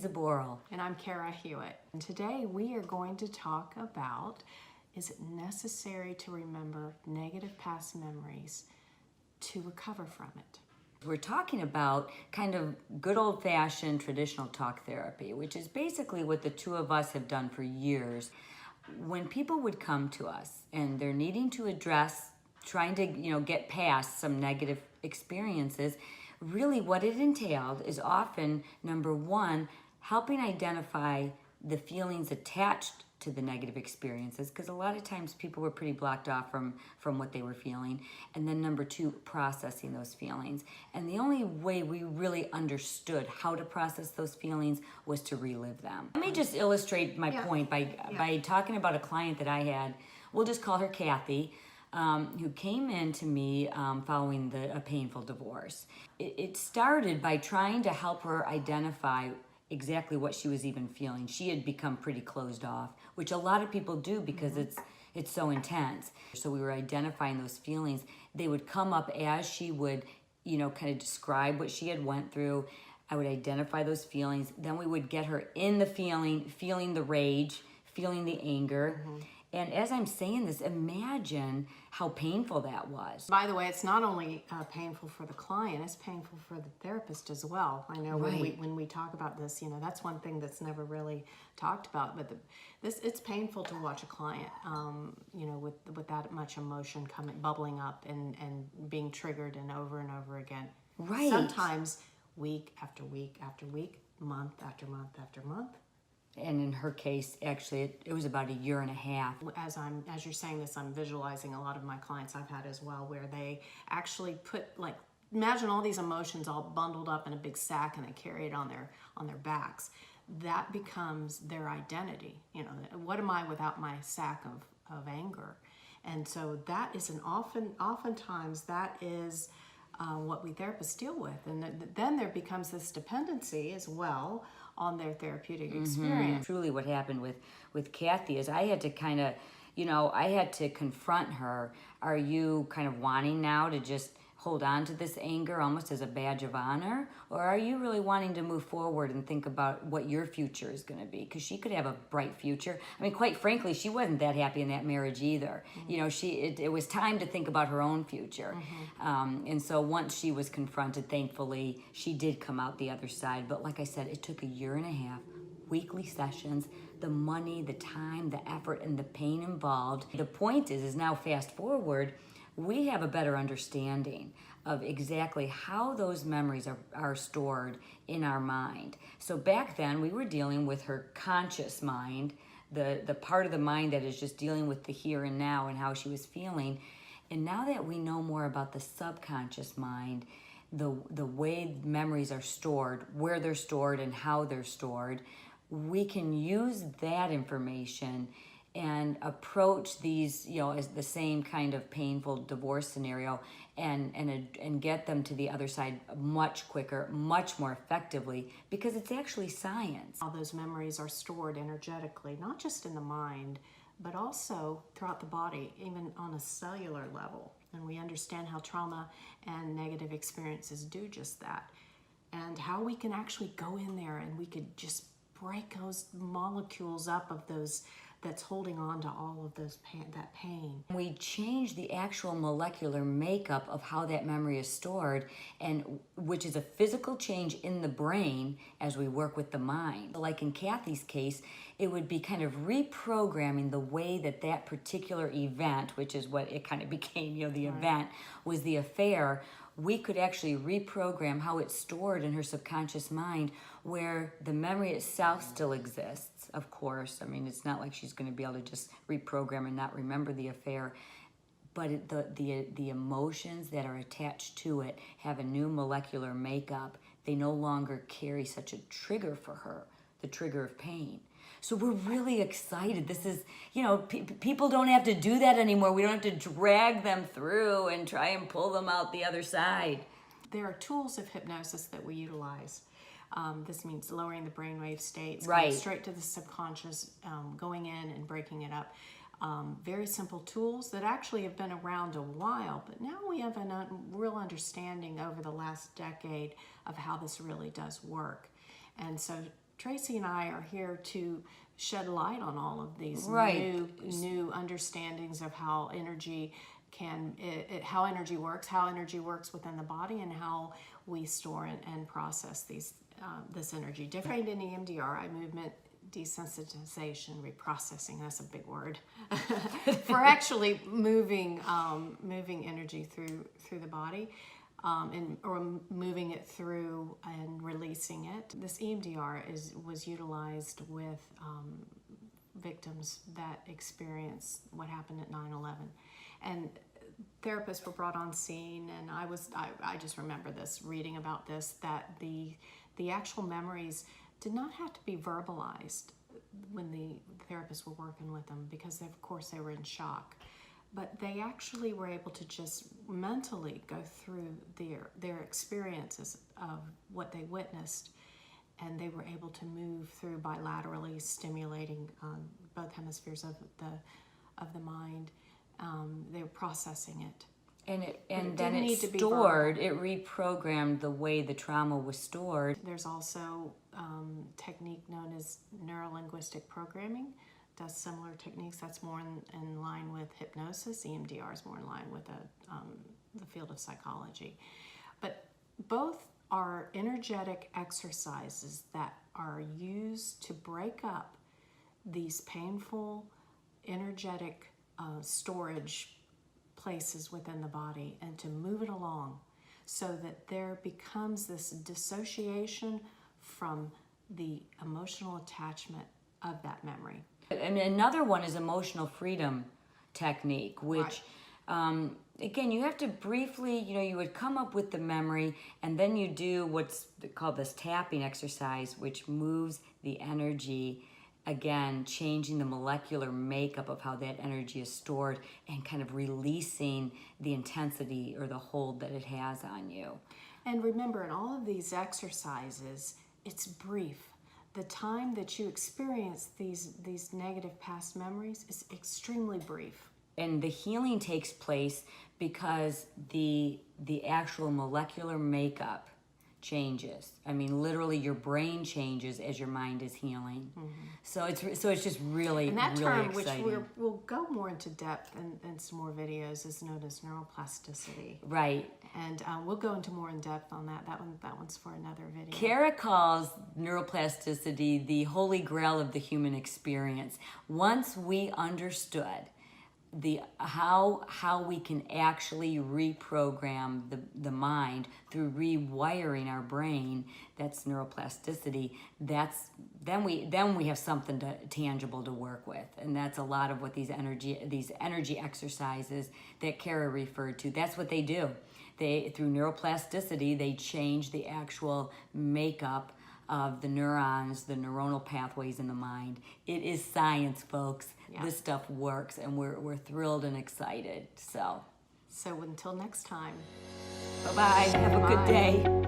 Zboril. And I'm Cara Hewett. And today we are going to talk about, is it necessary to remember negative past memories to recover from it? We're talking about kind of good old-fashioned traditional talk therapy, which is basically what the two of us have done for years. When people would come to us and they're needing to address, trying to, get past some negative experiences, really what it entailed is often, number one, helping identify the feelings attached to the negative experiences, because a lot of times people were pretty blocked off from what they were feeling. And then number two, processing those feelings. And the only way we really understood how to process those feelings was to relive them. Let me just illustrate my point by talking about a client that I had. We'll just call her Kathy, who came in to me following a painful divorce. It started by trying to help her identify exactly what she was even feeling. She had become pretty closed off, which a lot of people do because it's so intense. So we were identifying those feelings. They would come up as she would, kind of describe what she had went through. I would identify those feelings. Then we would get her in the feeling the rage, feeling the anger. And as I'm saying this, imagine how painful that was. By the way, it's not only painful for the client, it's painful for the therapist as well. I know when we talk about this, that's one thing that's never really talked about, but it's painful to watch a client, with that much emotion bubbling up and being triggered and over again. Right. Sometimes week after week after week, month after month after month. And in her case, actually, it was about a year and a half. As you're saying this, I'm visualizing a lot of my clients I've had as well, where they actually imagine all these emotions all bundled up in a big sack and they carry it on their backs. That becomes their identity. What am I without my sack of anger? And so that is oftentimes that is what we therapists deal with. And then there becomes this dependency as well on their therapeutic experience. Truly what happened with Kathy is I had to kind of, I had to confront her. Are you kind of wanting now to just hold on to this anger almost as a badge of honor? Or are you really wanting to move forward and think about what your future is going to be? Because she could have a bright future. I mean, quite frankly, she wasn't that happy in that marriage either. It was time to think about her own future. And so once she was confronted, thankfully, she did come out the other side. But like I said, it took a year and a half, weekly sessions, the money, the time, the effort, and the pain involved. The point is now fast forward, we have a better understanding of exactly how those memories are stored in our mind. So back then, we were dealing with her conscious mind, the part of the mind that is just dealing with the here and now and how she was feeling. And now that we know more about the subconscious mind, the way memories are stored, where they're stored and how they're stored, we can use that information and approach these, as the same kind of painful divorce scenario and get them to the other side much quicker, much more effectively, because it's actually science. All those memories are stored energetically, not just in the mind, but also throughout the body, even on a cellular level. And we understand how trauma and negative experiences do just that. And how we can actually go in there and we could just break those molecules up of those that's holding on to all of that pain. We change the actual molecular makeup of how that memory is stored, and which is a physical change in the brain as we work with the mind. Like in Kathy's case, it would be kind of reprogramming the way that particular event, which is what it kind of became, the event was the affair. We could actually reprogram how it's stored in her subconscious mind, where the memory itself still exists, of course. I mean, it's not like she's going to be able to just reprogram and not remember the affair, but the emotions that are attached to it have a new molecular makeup. They no longer carry such a trigger for her, the trigger of pain. So we're really excited. This is, people don't have to do that anymore. We don't have to drag them through and try and pull them out the other side. There are tools of hypnosis that we utilize. This means lowering the brainwave states, right, going straight to the subconscious, going in and breaking it up. Very simple tools that actually have been around a while, but now we have a real understanding over the last decade of how this really does work. And so Tracy and I are here to shed light on all of these Right. new understandings of how energy how energy works within the body, and how we store and process this energy. Different in EMDR, eye movement desensitization, reprocessing, that's a big word, for actually moving energy through the body, or moving it through and releasing it. This EMDR was utilized with victims that experienced what happened at 9/11, and therapists were brought on scene, and I just remember this, reading about this, that the actual memories did not have to be verbalized when the therapists were working with them, because of course they were in shock. But they actually were able to just mentally go through their experiences of what they witnessed, and they were able to move through bilaterally stimulating both hemispheres of the mind. They were processing it. And then it stored, it reprogrammed the way the trauma was stored. There's also technique known as neuro-linguistic programming. Does similar techniques. That's more in line with hypnosis. EMDR is more in line with the field of psychology. But both are energetic exercises that are used to break up these painful, energetic storage places within the body, and to move it along so that there becomes this dissociation from the emotional attachment of that memory. And another one is emotional freedom technique, which, again, you have to briefly, you would come up with the memory, and then you do what's called this tapping exercise, which moves the energy, again, changing the molecular makeup of how that energy is stored, and kind of releasing the intensity or the hold that it has on you. And remember, in all of these exercises, it's brief. The time that you experience these negative past memories is extremely brief. And the healing takes place because the actual molecular makeup changes. I mean, literally, your brain changes as your mind is healing. Mm-hmm. So it's just really, and that really term, exciting. which we'll go more into depth in some more videos, is known as neuroplasticity. Right. And we'll go into more in depth on that. That one's for another video. Cara calls neuroplasticity the holy grail of the human experience. Once we understood how we can actually reprogram the mind through rewiring our brain, that's neuroplasticity. Then we have something tangible to work with, and that's a lot of what these energy exercises that Cara referred to. That's what they do. Through neuroplasticity, they change the actual makeup of the neurons, the neuronal pathways in the mind. It is science, folks. Yeah. This stuff works, and we're thrilled and excited. So until next time. Bye-bye. Have a good day.